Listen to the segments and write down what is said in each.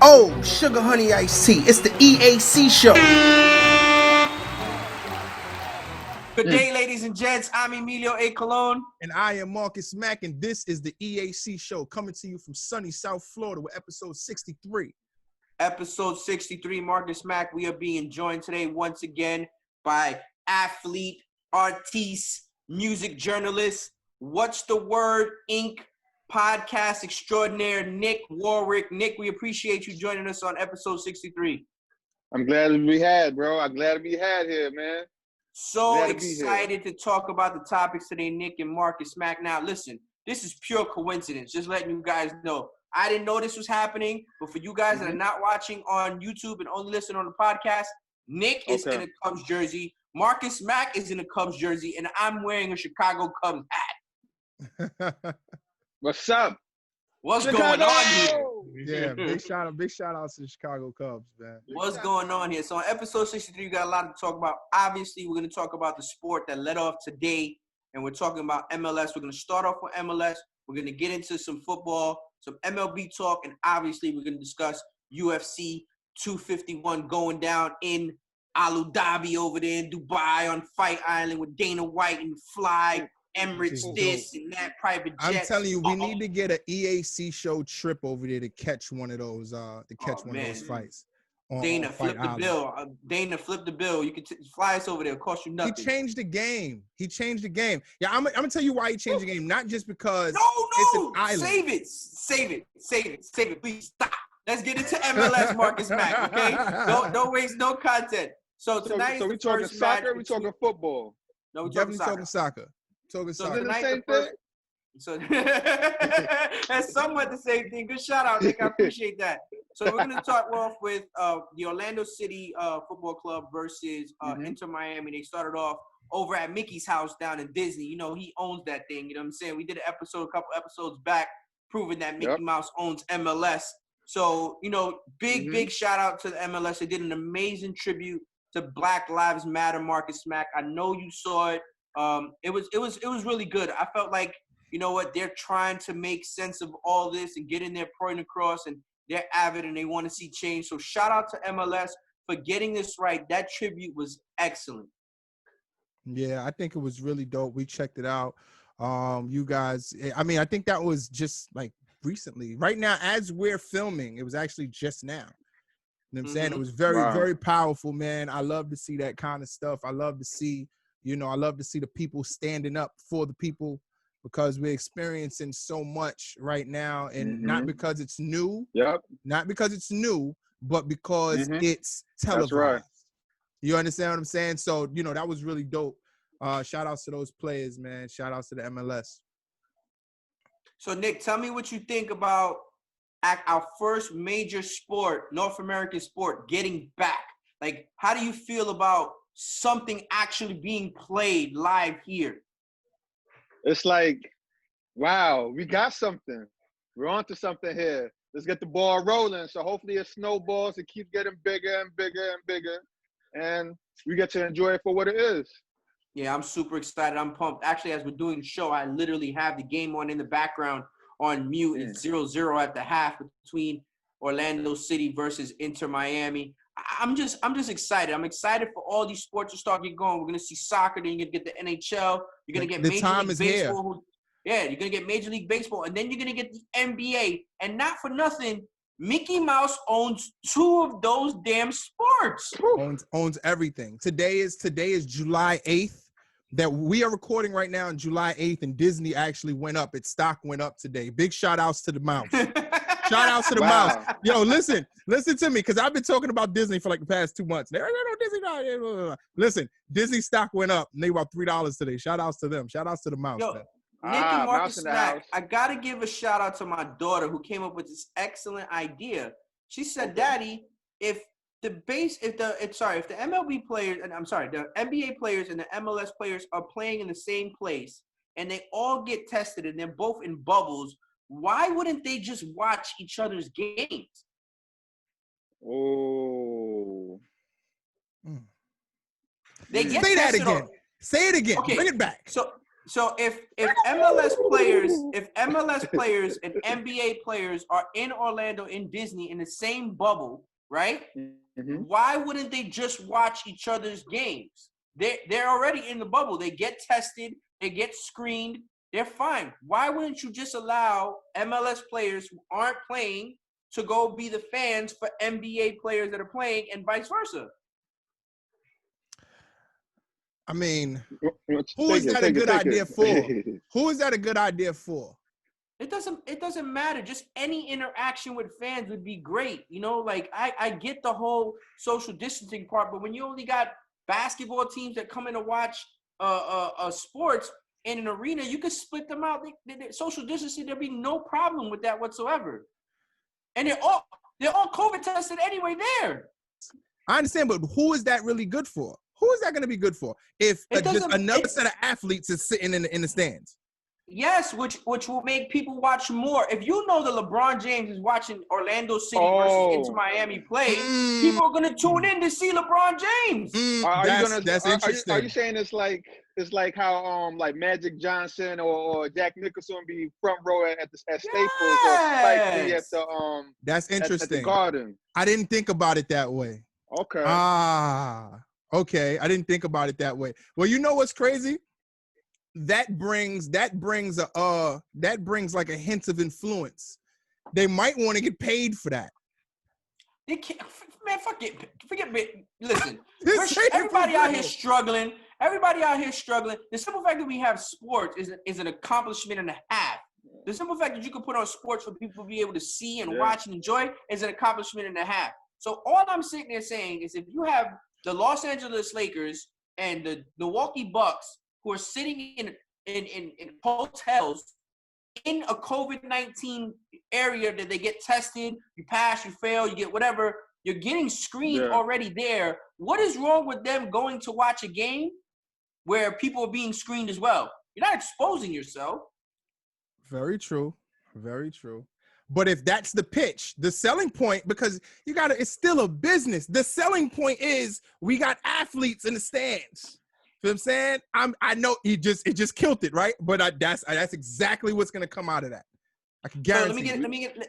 Oh, sugar honey iced tea. It's the EAC Show. Good day, ladies and gents. I'm Emilio A. Colon. And I am Marcus Mack, and this is the EAC Show, coming to you from sunny South Florida with episode 63. Episode 63, Marcus Mack. We are being joined today once again by athlete, artiste, music journalist, What's the Word, Inc., podcast extraordinaire, Nick Warwick. Nick, we appreciate you joining us on episode 63. I'm glad to be had, bro. I'm glad to be had here, man. So excited to talk about the topics today, Nick and Marcus Mack. Now, listen, this is pure coincidence. Just letting you guys know. I didn't know this was happening, but for you guys that are not watching on YouTube and only listening on the podcast, Nick is in a Cubs jersey, Marcus Mack is in a Cubs jersey, and I'm wearing a Chicago Cubs hat. What's up? What's Chicago! going on here? Yeah, big shout out to the Chicago Cubs, man. What's going on here? So on episode 63, we got a lot to talk about. Obviously, we're going to talk about the sport that led off today, and we're talking about MLS. We're going to start off with MLS. We're going to get into some football, some MLB talk, and obviously we're going to discuss UFC 251 going down in Abu Dhabi over there in Dubai on Fight Island with Dana White and Fly, Emirates this and that, private jet. I'm telling you, we need to get an EAC Show trip over there to catch one of those fights. Dana, flip the bill. Dana, flip the bill. You can fly us over there. It'll cost you nothing. He changed the game. Yeah, I'm gonna tell you why he changed the game. Not just because No, it's an island. Save it. Please stop. Let's get into MLS, Marcus Mack, okay? Don't waste no content. So tonight so is we the talking first match. soccer, we talking football. No, we're Definitely talking soccer. Talking So soccer. tonight same the first, thing? so that's somewhat the same thing. Good shout out, Nick. I appreciate that. So we're gonna start off with the Orlando City Football Club versus Inter Miami. They started off over at Mickey's house down in Disney. You know, he owns that thing. You know what I'm saying? We did an episode a couple episodes back proving that Mickey Mouse owns MLS. So, you know, big shout out to the MLS. They did an amazing tribute to Black Lives Matter, Marcus Mack. I know you saw it. It was really good. I felt like, you know what, they're trying to make sense of all this and getting their point across, and they're avid and they want to see change. So shout out to MLS for getting this right. That tribute was excellent. Yeah, I think it was really dope. We checked it out. You guys, I mean, I think that was just like recently. Right now, as we're filming, it was actually just now. You know what I'm saying? It was very powerful, man. I love to see that kind of stuff. I love to see the people standing up for the people, because we're experiencing so much right now, and not because it's new, but because it's televised. That's right. You understand what I'm saying? So, you know, that was really dope. Shout outs to those players, man. Shout outs to the MLS. So, Nick, tell me what you think about our first major sport, North American sport, getting back. Like, how do you feel about something actually being played live here? It's like, wow, we got something. We're onto something here. Let's get the ball rolling. So hopefully it snowballs. It keeps getting bigger and bigger and bigger. And we get to enjoy it for what it is. Yeah, I'm super excited. I'm pumped. Actually, as we're doing the show, I literally have the game on in the background on mute. It's 0-0 at the half between Orlando City versus Inter Miami. I'm just excited. I'm excited for all these sports to start getting going. We're gonna see soccer, then you're gonna get the NHL. You're gonna get Major League Baseball. Yeah, you're gonna get Major League Baseball, and then you're gonna get the NBA. And not for nothing, Mickey Mouse owns 2 of those damn sports. Owns everything. Today is July 8th. That we are recording right now on July 8th, and Disney actually went up. Its stock went up today. Big shout outs to the mouse. Shout outs to the mouse. Yo, listen to me, because I've been talking about Disney for like the past 2 months. Listen, Disney stock went up, and they were about $3 today. Shout outs to them. Shout outs to the mouse. Yo, man. Nick and Marcus Mack, I gotta give a shout out to my daughter who came up with this excellent idea. She said, "Daddy, if the MLB players and the NBA players and the MLS players are playing in the same place and they all get tested and they're both in bubbles, why wouldn't they just watch each other's games?" Oh. They get Say that tested again. Say it again. Okay. Bring it back. So if MLS players and NBA players are in Orlando in Disney in the same bubble, right? Mm-hmm. Why wouldn't they just watch each other's games? They're already in the bubble. They get tested, they get screened, they're fine. Why wouldn't you just allow MLS players who aren't playing to go be the fans for NBA players that are playing and vice versa? I mean, who is that a good idea for? Who is that a good idea for? It doesn't matter. Just any interaction with fans would be great. You know, like I get the whole social distancing part, but when you only got basketball teams that come in to watch sports in an arena, you could split them out. Social distancing, there'd be no problem with that whatsoever. And they're all COVID tested anyway there. I understand, but who is that really good for? Who is that going to be good for if just another set of athletes is sitting in the stands? Yes, which will make people watch more. If you know that LeBron James is watching Orlando City versus Inter Miami play, people are going to tune in to see LeBron James. That's interesting. Are you saying it's like how like Magic Johnson or Jack Nicholson be front row at Staples or Spike Lee at the That's interesting. at the Garden? I didn't think about it that way. Okay. Okay. I didn't think about it that way. Well, you know what's crazy? That brings like a hint of influence. They might want to get paid for that. They can't, man. Forget me. Listen, everybody out here struggling. The simple fact that we have sports is an accomplishment and a half. The simple fact that you can put on sports for people to be able to see and watch and enjoy is an accomplishment and a half. So all I'm sitting there saying is if you have the Los Angeles Lakers and the Milwaukee Bucks who are sitting in hotels in a COVID-19 area that they get tested, you pass, you fail, you get whatever, you're getting screened already there. What is wrong with them going to watch a game where people are being screened as well? You're not exposing yourself. Very true. Very true. But if that's the pitch, the selling point, because it's still a business. The selling point is we got athletes in the stands. You know what I'm saying? I know it just killed it, right? But that's exactly what's gonna come out of that. I can guarantee. So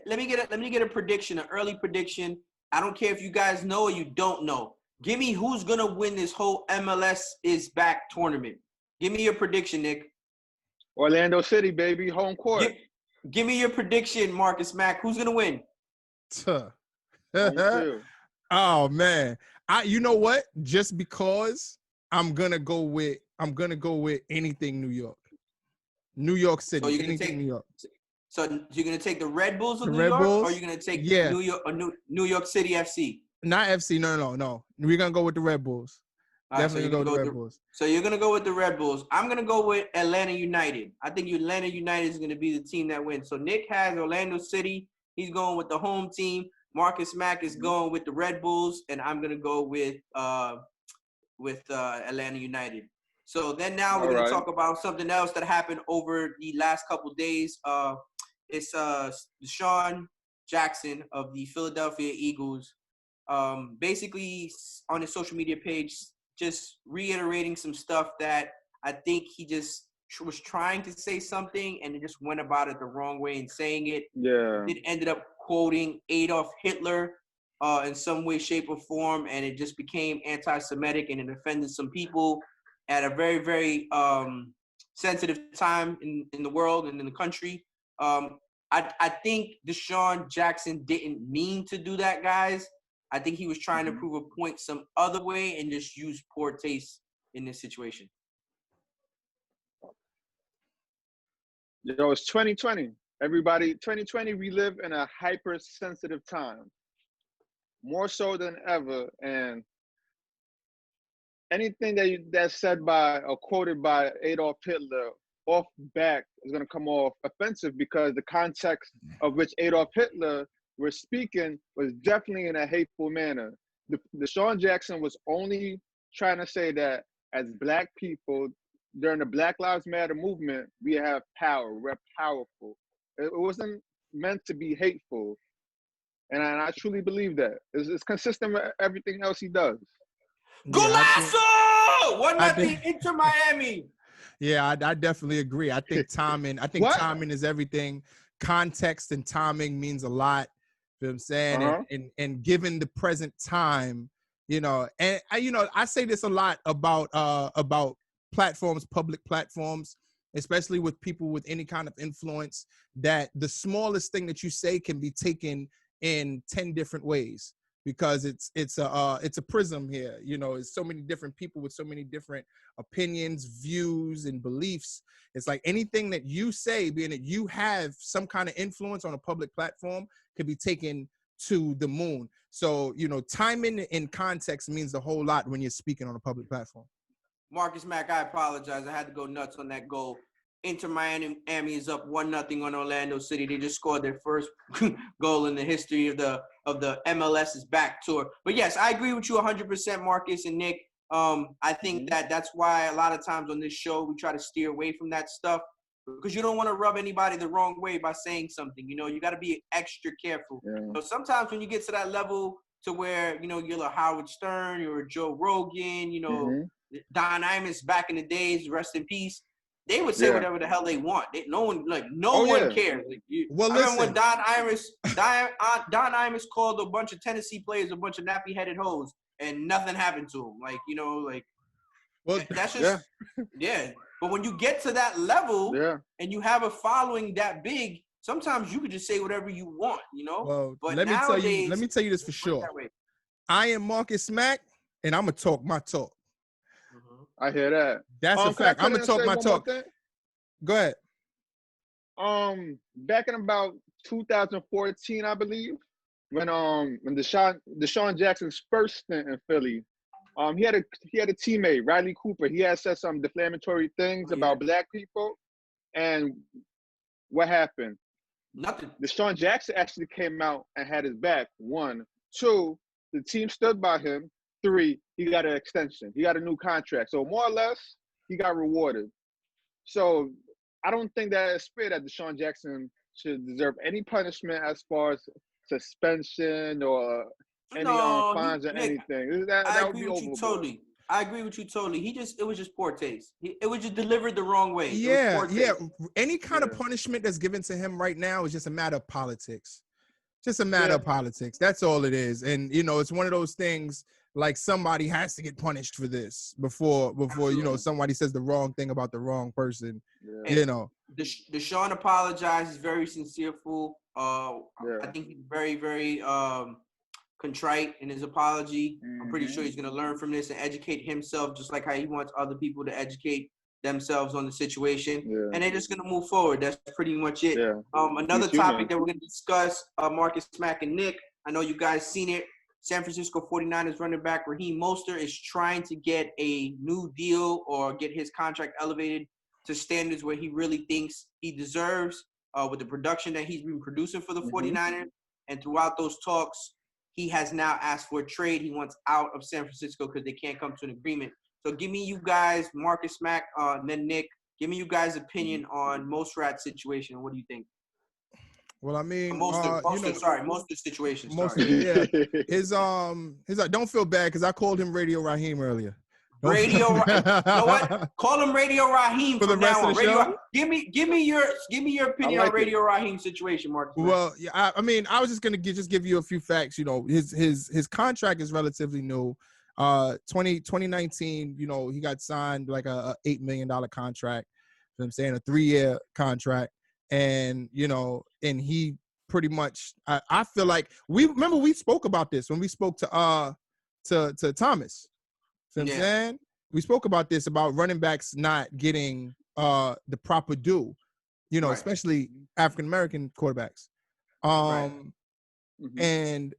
let me get a prediction, an early prediction. I don't care if you guys know or you don't know. Give me who's gonna win this whole MLS is back tournament. Give me your prediction, Nick. Orlando City, baby, home court. Give me your prediction, Marcus Mack. Who's gonna win? Oh man, you know what? Just because I'm gonna go with anything New York City. So you're gonna take New York. So you're gonna take the Red Bulls of New York, or you're gonna take New York City FC? Not FC. No. We're gonna go with the Red Bulls. Definitely go with the Red Bulls. So you're going to go with the Red Bulls. I'm going to go with Atlanta United. I think Atlanta United is going to be the team that wins. So Nick has Orlando City. He's going with the home team. Marcus Mack is going with the Red Bulls. And I'm going to go with Atlanta United. So then now we're going to talk about something else that happened over the last couple of days. It's Deshaun Jackson of the Philadelphia Eagles. Basically on his social media page, just reiterating some stuff that I think he just was trying to say something and just went about it the wrong way in saying it. Yeah. It ended up quoting Adolf Hitler in some way, shape, or form, and it just became anti-Semitic and it offended some people at a very, very sensitive time in the world and in the country. I think Deshaun Jackson didn't mean to do that, guys. I think he was trying to prove a point some other way and just use poor taste in this situation. It's 2020. Everybody, 2020, we live in a hypersensitive time. More so than ever. And anything that's said by or quoted by Adolf Hitler off back is going to come off offensive because the context of which Adolf Hitler we're speaking was definitely in a hateful manner. Deshaun Jackson was only trying to say that as Black people during the Black Lives Matter movement, we have power. We're powerful. It wasn't meant to be hateful. And I truly believe that. It's consistent with everything else he does. Golazo! 1-0 Inter Miami. Yeah, I definitely agree. I think timing. I think What? timing is everything. Context and timing means a lot. You know what I'm saying? And given the present time, and I say this a lot about platforms, public platforms, especially with people with any kind of influence, that the smallest thing that you say can be taken in 10 different ways, because it's a prism here. It's so many different people with so many different opinions, views, and beliefs. It's like anything that you say, being that you have some kind of influence on a public platform, could be taken to the moon. So, timing and context means a whole lot when you're speaking on a public platform. Marcus Mack, I apologize. I had to go nuts on that goal. Inter Miami is up 1-0 on Orlando City. They just scored their first goal in the history of the MLS is Back tour. But yes, I agree with you 100%, Marcus and Nick. I think that's why a lot of times on this show we try to steer away from that stuff, because you don't want to rub anybody the wrong way by saying something. You got to be extra careful. Yeah. So sometimes when you get to that level to where you're a Howard Stern, you're a Joe Rogan, Don Imus back in the days, rest in peace. They would say whatever the hell they want. No one cares. I remember when Don Imus called a bunch of Tennessee players a bunch of nappy-headed hoes, and nothing happened to them. That's just But when you get to that level and you have a following that big, sometimes you could just say whatever you want. Well, but let me tell you this for sure. I am Marcus Mack, and I'm gonna talk my talk. I hear that. That's a fact. I'm gonna talk my talk. Go ahead. Back in about 2014, I believe, when Deshaun Jackson's first stint in Philly, he had a teammate, Riley Cooper. He had said some defamatory things about black people, and what happened? Nothing. Deshaun Jackson actually came out and had his back. 1, 2, the team stood by him. 3, he got an extension. He got a new contract. So more or less, he got rewarded. So I don't think that it's fair that Deshaun Jackson should deserve any punishment as far as suspension or any fines or anything. That would be overboard. I agree with you totally. It was just poor taste. It was just delivered the wrong way. Yeah. Any kind of punishment that's given to him right now is just a matter of politics. Just a matter of politics. That's all it is. And it's one of those things. Like, somebody has to get punished for this before somebody says the wrong thing about the wrong person. Deshaun apologized. He's very sincere, fool. I think he's very, very contrite in his apology. I'm pretty sure he's gonna learn from this and educate himself, just like how he wants other people to educate themselves on the situation. And they're just gonna move forward. That's pretty much it. Another topic that we're gonna discuss, Marcus Mack and Nick. I know you guys seen it. San Francisco 49ers running back Raheem Mostert is trying to get a new deal or get his contract elevated to standards where he really thinks he deserves with the production that he's been producing for the 49ers. And throughout those talks, he has now asked for a trade. He wants out of San Francisco because they can't come to an agreement. So give me you guys, Marcus Mack, and then Nick, give me you guys' opinion on Mostert's situation. What do you think? Well, I mean, Mostert situation. His don't feel bad because I called him Radio Raheem earlier. You know what? Call him Radio Raheem for the rest of the show. Give me your opinion on Radio Raheem's situation, Marcus. Well, I mean, I was just gonna give you a few facts. His contract is relatively new. 2019, he got signed like a $8 million contract. You know what I'm saying, a 3-year contract. And, and he pretty much, I feel like we spoke about this when we spoke to Thomas. You know what I'm saying? We spoke about this, about running backs not getting the proper due, especially African-American quarterbacks. And,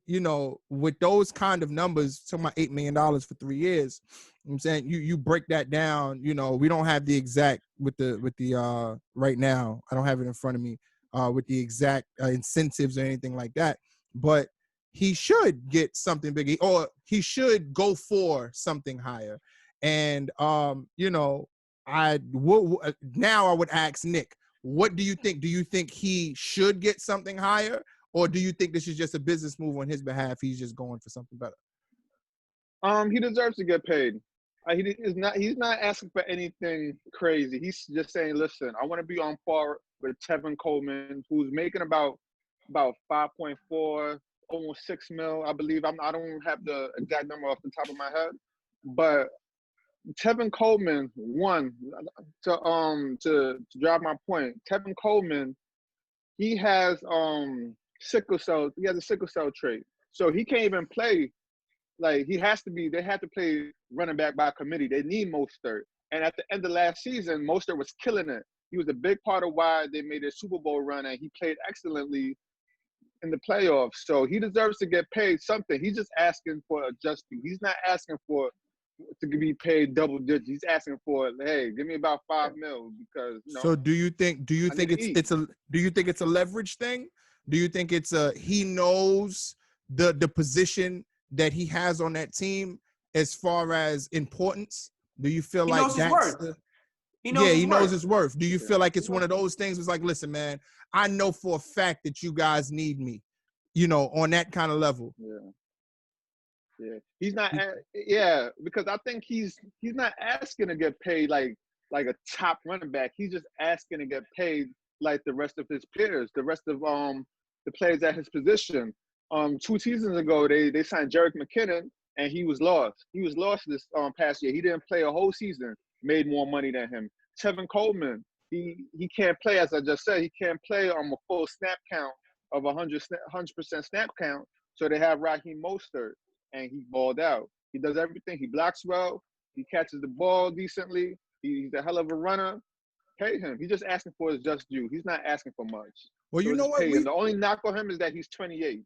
with those kind of numbers, talking about $8 million for 3 years, I'm saying you break that down, we don't have the exact with the right now. I don't have it in front of me with the exact incentives or anything like that. But he should get something big, or he should go for something higher. And now I would ask Nick, what do you think? Do you think he should get something higher? Or do you think this is just a business move on his behalf? He's just going for something better. He deserves to get paid. He's not asking for anything crazy. He's just saying, listen, I want to be on par with Tevin Coleman, who's making about 5.4, almost 6 mil, I believe. I don't have the exact number off the top of my head, but Tevin Coleman, to drive my point, Tevin Coleman, he has sickle cell. He has a sickle cell trait, so he can't even play. Like they have to play running back by committee. They need Mostert. And at the end of last season, Mostert was killing it. He was a big part of why they made a Super Bowl run, and he played excellently in the playoffs. So he deserves to get paid something. He's just asking for a just due. He's not asking for to be paid double digits. He's asking for, hey, give me about 5 mil because So do you think it's a leverage thing? Do you think it's he knows the position that he has on that team as far as importance? Do you feel like that's he knows his worth. Do you feel like it's one of those things? It's like, listen, man, I know for a fact that you guys need me, on that kind of level. Yeah. He's not. Yeah, because I think he's not asking to get paid like a top running back. He's just asking to get paid like the rest of his peers, the rest of the players at his position. 2 seasons ago, they signed Jerick McKinnon, and he was lost. He was lost this past year. He didn't play a whole season. Made more money than him. Tevin Coleman, he can't play, as I just said. He can't play on a full snap count of 100% snap count. So they have Raheem Mostert, and he balled out. He does everything. He blocks well. He catches the ball decently. He's a hell of a runner. Pay him. He's just asking for his just due. He's not asking for much. Well, so you know what? The only knock on him is that he's 28.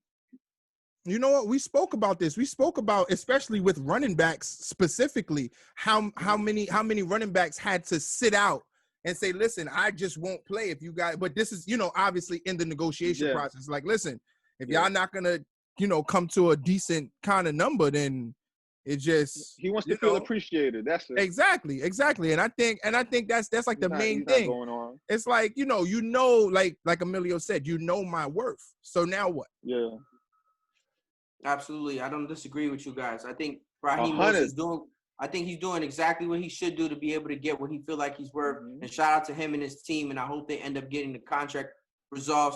You know what? We spoke about this. We spoke about, especially with running backs specifically, how many running backs had to sit out and say, listen, I just won't play if you guys, but this is, obviously in the negotiation process. Like, listen, if y'all not gonna, come to a decent kind of number, then it just he wants to feel appreciated. That's it. Exactly. And I think that's like the main thing. Going on. It's like, like Emilio said, my worth. So now what? Yeah. Absolutely. I don't disagree with you guys. I think Raheem Mostert he's doing exactly what he should do to be able to get what he feel like he's worth. Mm-hmm. And shout out to him and his team. And I hope they end up getting the contract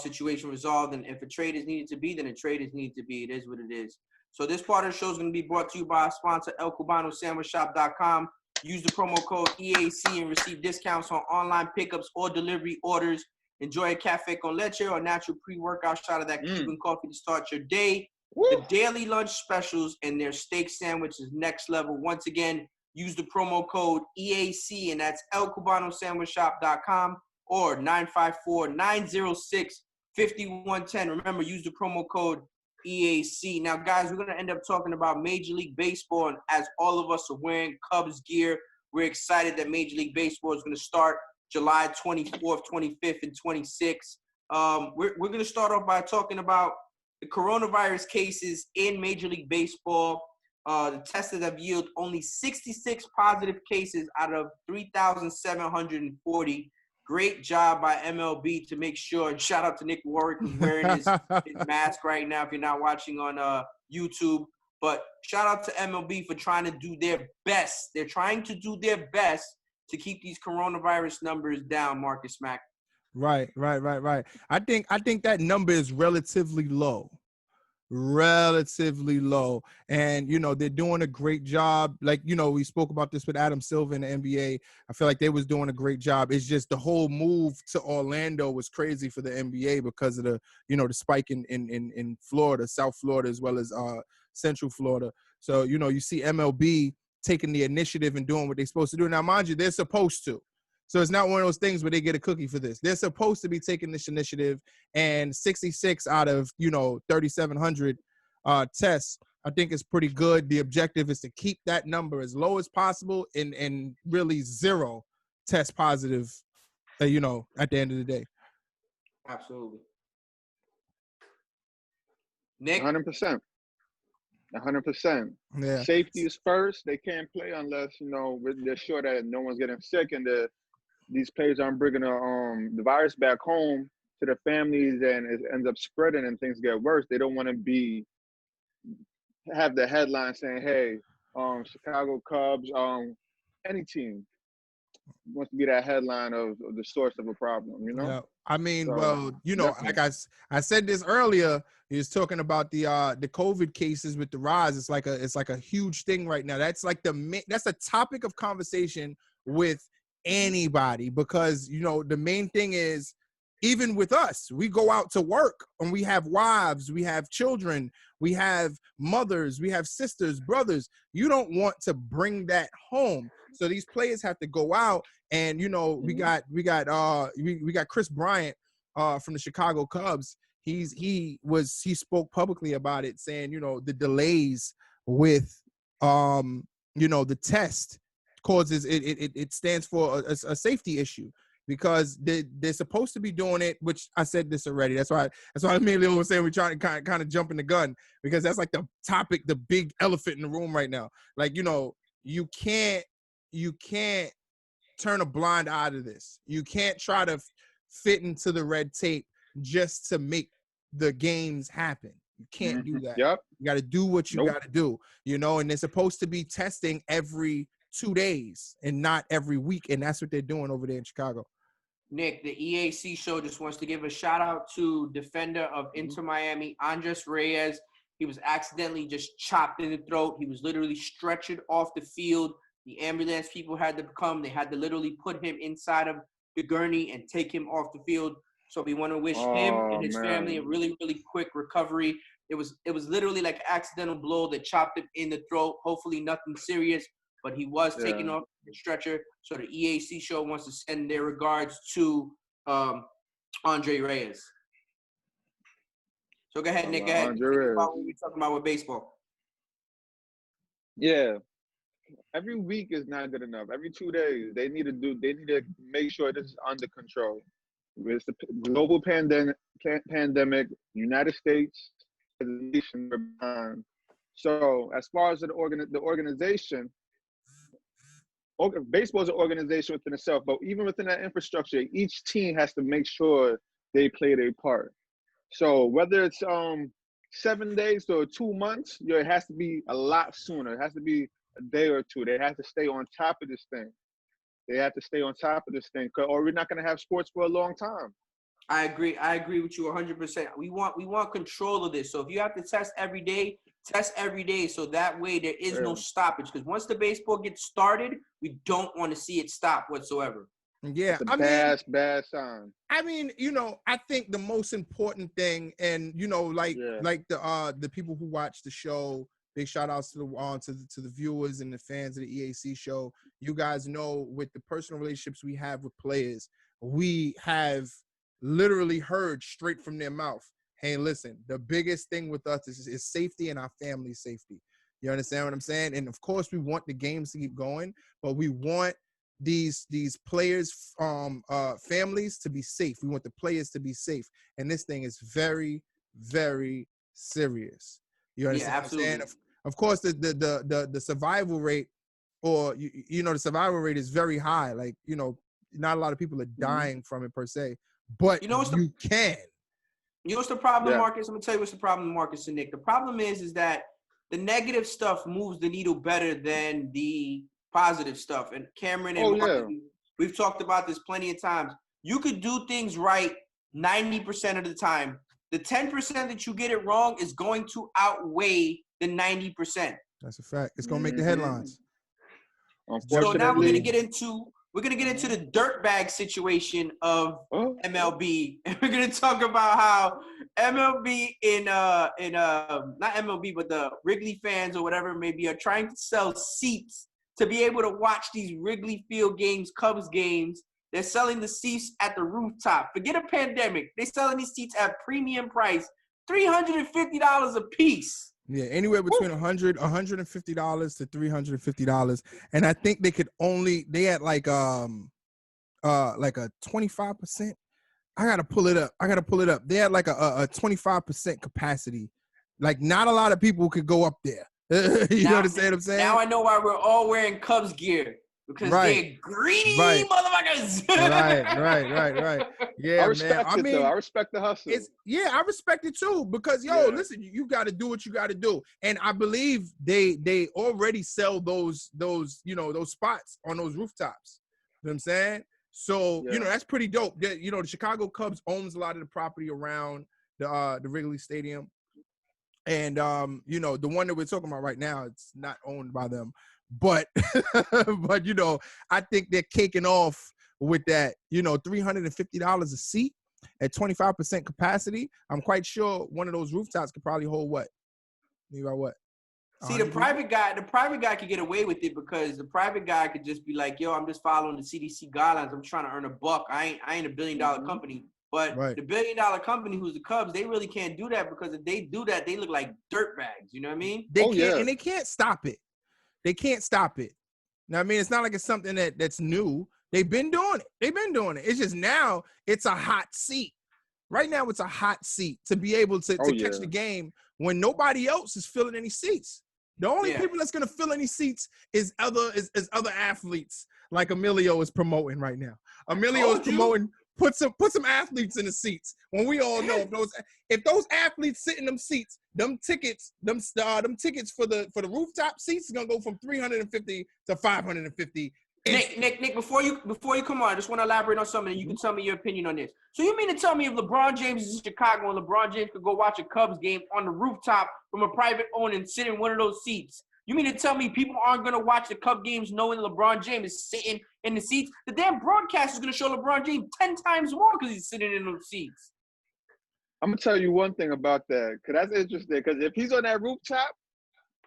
situation resolved. And if a trade is needed to be, then a trade is needed to be. It is what it is. So this part of the show is going to be brought to you by our sponsor, ElCubanoSandwichShop.com. Use the promo code EAC and receive discounts on online pickups or delivery orders. Enjoy a cafe con leche or natural pre-workout shot of that Cuban coffee to start your day. Woo. The daily lunch specials and their steak sandwich is next level. Once again, use the promo code EAC, and that's ElCubanoSandwichShop.com or 954-906-5110. Remember, use the promo code EAC. Now, guys, we're going to end up talking about Major League Baseball, and as all of us are wearing Cubs gear, we're excited that Major League Baseball is going to start July 24th, 25th, and 26th. We're going to start off by talking about the coronavirus cases in Major League Baseball. The tests have yielded only 66 positive cases out of 3,740. Great job by MLB to make sure. And shout out to Nick Warwick, who's wearing his mask right now if you're not watching on YouTube. But shout out to MLB for trying to do their best. They're trying to do their best to keep these coronavirus numbers down, Marcus Mack. Right. I think that number is relatively low. And, they're doing a great job. Like, we spoke about this with Adam Silver in the NBA. I feel like they was doing a great job. It's just the whole move to Orlando was crazy for the NBA because of the, the spike in Florida, South Florida, as well as Central Florida. So, you see MLB taking the initiative and doing what they're supposed to do. Now, mind you, they're supposed to. So it's not one of those things where they get a cookie for this. They're supposed to be taking this initiative, and 66 out of, 3,700 tests, I think is pretty good. The objective is to keep that number as low as possible and really zero test positive, at the end of the day. Absolutely. Nick? 100%. 100%. Yeah. Safety is first. They can't play unless, they're sure that no one's getting sick and these players aren't bringing the virus back home to their families, and it ends up spreading and things get worse. They don't want to have the headline saying, hey, Chicago Cubs, any team wants to be that headline of the source of a problem, you know? Yeah. I mean, So, well, you know, definitely. like I said this earlier, he was talking about the COVID cases with the rise. It's like a huge thing right now. That's like that's a topic of conversation with anybody, because, you know, the main thing is, even with us, we go out to work and we have wives, we have children, we have mothers, we have sisters, brothers. You don't want to bring that home. So these players have to go out, and, you know, we got Chris Bryant from the Chicago Cubs. He spoke publicly about it, saying, you know, the delays with you know, the test causes it stands for a safety issue, because they're supposed to be doing it, which I said this already. That's why me and Leo was saying we're trying to kind of jump in the gun, because that's like the topic, the big elephant in the room right now. Like, you know, you can't turn a blind eye to this. You can't try to fit into the red tape just to make the games happen. You can't do that. Yep. You got to do what you Nope. got to do, you know, and they're supposed to be testing every 2 days and not every week. And that's what they're doing over there in Chicago. Nick, the EAC Show just wants to give a shout out to defender of Inter Miami, Andres Reyes. He was accidentally just chopped in the throat. He was literally stretchered off the field. The ambulance people had to come. They had to literally put him inside of the gurney and take him off the field. So we want to wish him and his family a really, really quick recovery. It was literally like an accidental blow that chopped him in the throat. Hopefully nothing serious, but he was taken off the stretcher. So the EAC Show wants to send their regards to Andre Reyes. So go ahead, Nick. Go ahead. What we're talking about with baseball. Yeah. Every week is not good enough. Every 2 days, they need to make sure this is under control. It's the global pandemic, United States as a nation are behind. So as far as the organization, baseball is an organization within itself, but even within that infrastructure, each team has to make sure they play their part. So whether it's 7 days or 2 months, it has to be a lot sooner. It has to be a day or two. They have to stay on top of this thing. Or we're not going to have sports for a long time. I agree with you 100%. We want control of this. So if you have to test every day, so that way there is no stoppage. Because once the baseball gets started, we don't want to see it stop whatsoever. Yeah, it's a bad sign. I mean, you know, I think the most important thing, and, you know, like the people who watch the show, big shout outs to the viewers and the fans of the EAC Show. You guys know, with the personal relationships we have with players, we have literally heard straight from their mouth, hey, listen, the biggest thing with us is safety and our family safety. You understand what I'm saying? And of course, we want the games to keep going, but we want these players' families to be safe. We want the players to be safe. And this thing is very, very serious. You understand what I'm saying? Of course, the survival rate, or you know, the survival rate is very high. Like, you know, not a lot of people are dying from it per se, but you know what's the problem, Marcus? I'm gonna tell you what's the problem, Marcus and Nick. The problem is that the negative stuff moves the needle better than the positive stuff. And Cameron and Marcus, we've talked about this plenty of times. You could do things right 90% of the time. The 10% that you get it wrong is going to outweigh the 90%. That's a fact. It's gonna make the headlines. So now we're gonna get into the dirtbag situation of MLB, and we're gonna talk about how MLB not MLB, but the Wrigley fans or whatever it may be, are trying to sell seats to be able to watch these Wrigley Field games, Cubs games. They're selling the seats at the rooftop. Forget a pandemic. They're selling these seats at premium price, $350 a piece. Yeah, anywhere between $150 to $350. And I think they had like a 25%. I gotta pull it up. They had like a 25% capacity. Like, not a lot of people could go up there. You understand what I'm saying? Now I know why we're all wearing Cubs gear. because Right. they're greedy Right. motherfuckers. Right. Yeah, I respect man. it though. I respect the hustle. I respect it too because listen, you got to do what you got to do, and I believe they already sell those spots on those rooftops. You know what I'm saying? So that's pretty dope. The Chicago Cubs owns a lot of the property around the Wrigley Stadium, and the one that we're talking about right now, it's not owned by them, but but I think they're caking off with that. $350 a seat at 25% capacity. I'm quite sure one of those rooftops could probably hold what? Maybe about what? See, the private guy could get away with it because the private guy could just be like, yo, I'm just following the CDC guidelines. I'm trying to earn a buck. I ain't a $1 billion company. But the $1 billion company, who's the Cubs, they really can't do that because if they do that, they look like dirtbags. You know what I mean? They can't, and they can't stop it. They can't stop it. Now, I mean, it's not like it's something that's new. They've been doing it. It's just now it's a hot seat. Right now, it's a hot seat to be able to catch the game when nobody else is filling any seats. The only people that's gonna fill any seats is other athletes, like Emilio is promoting right now. Emilio is promoting. Put some athletes in the seats. When we all know if those athletes sit in them seats, them tickets for the rooftop seats is gonna go from $350 to $550. Nick, before you come on, I just want to elaborate on something, and you can tell me your opinion on this. So you mean to tell me if LeBron James is in Chicago and LeBron James could go watch a Cubs game on the rooftop from a private owner and sit in one of those seats, you mean to tell me people aren't going to watch the Cub games knowing LeBron James is sitting in the seats? The damn broadcast is going to show LeBron James 10 times more because he's sitting in those seats. I'm going to tell you one thing about that, because that's interesting. Because if he's on that rooftop,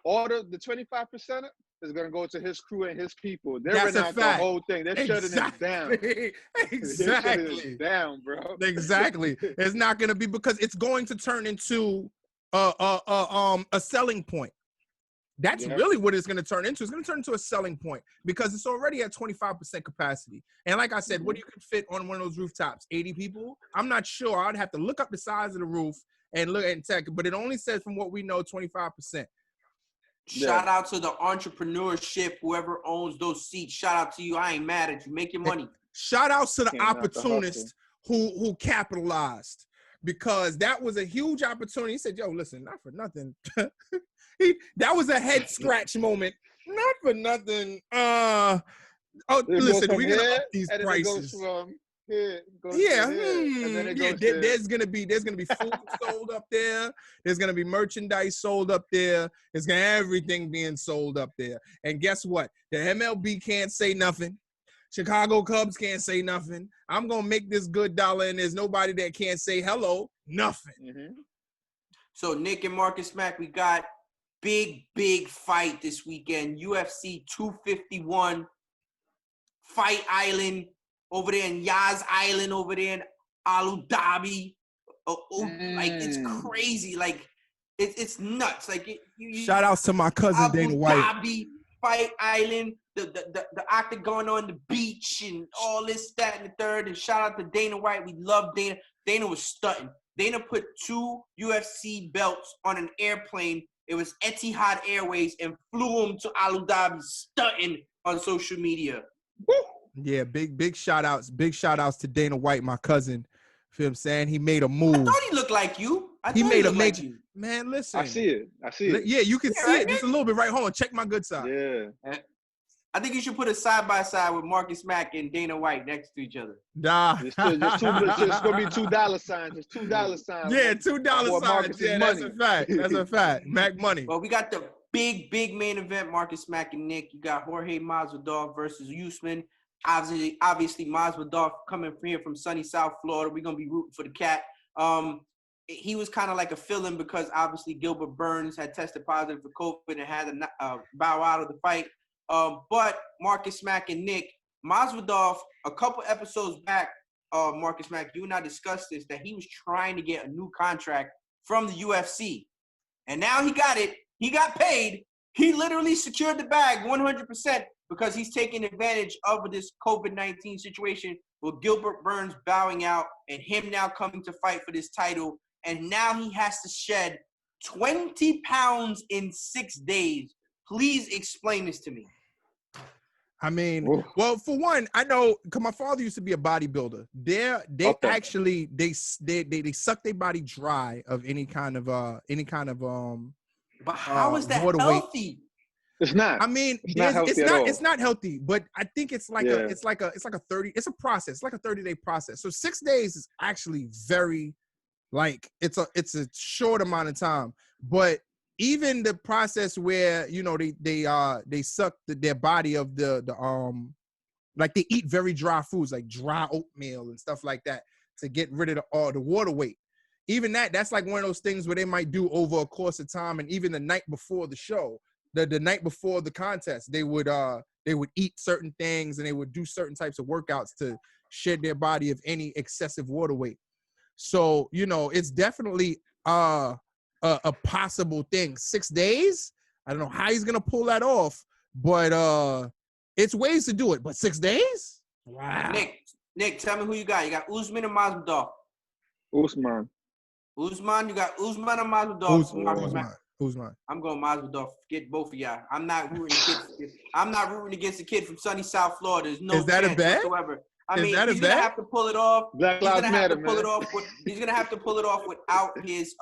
all the 25% is going to go to his crew and his people. They're running out the whole thing. They're shutting it down. Exactly. They're shutting it down, bro. Exactly. It's not going to be, because it's going to turn into a selling point. That's really what it's going to turn into. It's going to turn into a selling point because it's already at 25% capacity. And like I said, what you can fit on one of those rooftops? 80 people? I'm not sure. I'd have to look up the size of the roof and look and check, but it only says from what we know, 25%. Shout out to the entrepreneurship, whoever owns those seats. Shout out to you. I ain't mad at you. Make your money. Shout out to the opportunist who capitalized, because that was a huge opportunity. He said, yo, listen, not for nothing. That was a head scratch moment. Not for nothing. Listen, we're gonna up these prices. There's gonna be food sold up there. There's gonna be merchandise sold up there. There's gonna everything being sold up there. And guess what? The MLB can't say nothing. Chicago Cubs can't say nothing. I'm gonna make this good dollar, and there's nobody that can't say hello. Nothing. So Nick and Marcus Mack, we got big fight this weekend. UFC 251, Fight Island over there in Yas Island over there in Abu Dhabi. Like, it's crazy. Like, it's nuts. Like, shout outs to my cousin Dana White. Abu Dhabi, Fight Island, the octagon on the beach, and all this, that, and the third. And shout out to Dana White. We love Dana. Dana was stunting. Dana put 2 UFC belts on an airplane. It was Etihad Airways, and flew him to Abu Dhabi, stunting on social media. Woo! Yeah, big shout outs to Dana White, my cousin. Feel what I'm saying? He made a move. I thought he looked like you. Man, listen. I see it. Yeah, you can see it just a little bit. Right, hold on. Check my good side. Yeah. I think you should put it side by side with Marcus Mack and Dana White next to each other. Nah. It's going to be $2 signs. Just $2 signs. Yeah, $2 signs. Yeah, that's a fact. That's a fact. Mac money. Well, we got the big main event, Marcus Mack and Nick. You got Jorge Masvidal versus Usman. Obviously, Masvidal coming from here from sunny South Florida. We're going to be rooting for the cat. He was kind of like a fill-in because obviously Gilbert Burns had tested positive for COVID and had to bow out of the fight. But Marcus Mack and Nick, Masvidal, a couple episodes back, Marcus Mack, you and I discussed this, that he was trying to get a new contract from the UFC. And now he got it. He got paid. He literally secured the bag 100% because he's taking advantage of this COVID-19 situation with Gilbert Burns bowing out and him now coming to fight for this title. And now he has to shed 20 pounds in 6 days. Please explain this to me. I mean, Ooh. well, for one, I know because my father used to be a bodybuilder. They Okay. actually they suck their body dry of any kind of But how is that water weight. healthy? It's not. I mean, It's not healthy at all. it's not healthy, but I think it's like Yeah. it's like a 30, it's a process, it's like a 30-day process. So 6 days is actually very, like, it's a short amount of time. But even the process where, you know, they suck their body of the like they eat very dry foods like dry oatmeal and stuff like that to get rid of all the water weight. Even that's like one of those things where they might do over a course of time. And even the night before the show, the night before the contest, they would eat certain things and they would do certain types of workouts to shed their body of any excessive water weight. So, you know, it's definitely a possible thing. 6 days, I don't know how he's gonna pull that off, but it's ways to do it. But 6 days, wow. Nick, tell me who you got. You got Usman and Masvidal. Usman. You got Usman and Masvidal. Usman. I'm going Masvidal. Forget both of y'all. I'm not rooting against the kid from sunny South Florida. There's no Is that a chance bet? whatsoever. I Is mean, that a he's gonna bet? have to pull it off. Black Lives Matter, man. He's gonna have to pull it off without his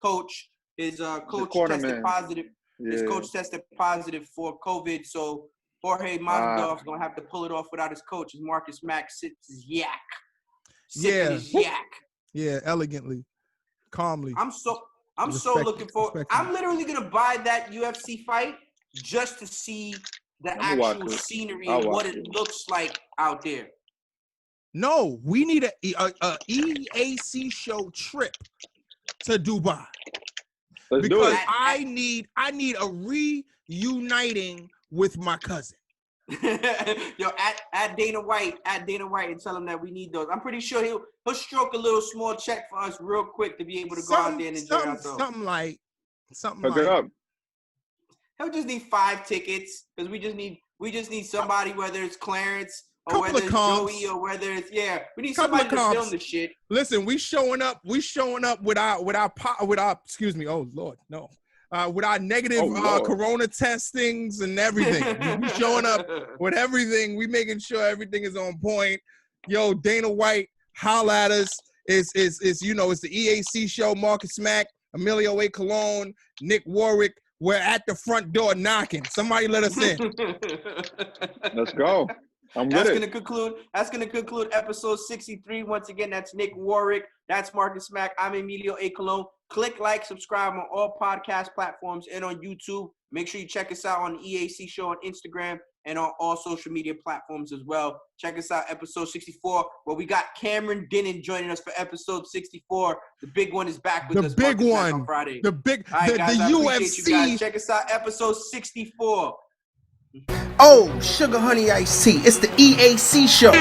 coach. His coach corner tested man. positive. Yeah. His coach tested positive for COVID. So Jorge Masvidal's gonna have to pull it off without his coach. His Marcus Mack sips his yak. Sipping his yak. Yeah, elegantly, calmly. I'm so looking forward. Respectfully. I'm literally gonna buy that UFC fight just to see the actual scenery and what it looks like out there. No, we need a EAC show trip to Dubai. Let's do Because it. I need a reuniting with my cousin. Yo, at Dana White and tell him that we need those. I'm pretty sure he'll stroke a little small check for us real quick to be able to go out there and enjoy ourselves. Something like. Hook it up. He'll just need 5 tickets because we just need somebody, whether it's Clarence or Couple whether of it's comps. Joey or whether it's we need Couple somebody of to comps. film the shit. Listen, we showing up with our excuse me. Oh Lord, no. With our negative corona testings and everything. We showing up with everything. We making sure everything is on point. Yo, Dana White, holla at us. It's you know, it's the EAC show, Marcus Mack, Emilio A. Cologne, Nick Warwick. We're at the front door knocking. Somebody let us in. Let's go. That's gonna conclude episode 63. Once again, that's Nick Warwick. That's Marcus Mack. I'm Emilio A. Cologne. Click like, subscribe on all podcast platforms and on YouTube. Make sure you check us out on the EAC Show on Instagram and on all social media platforms as well. Check us out, episode 64, where we got Cameron Dinnan joining us for episode 64. The big one is back with us. The big one on Friday. The big, all right, guys, the I UFC. appreciate you guys. Check us out, episode 64. Oh, sugar honey iced tea. It's the EAC show.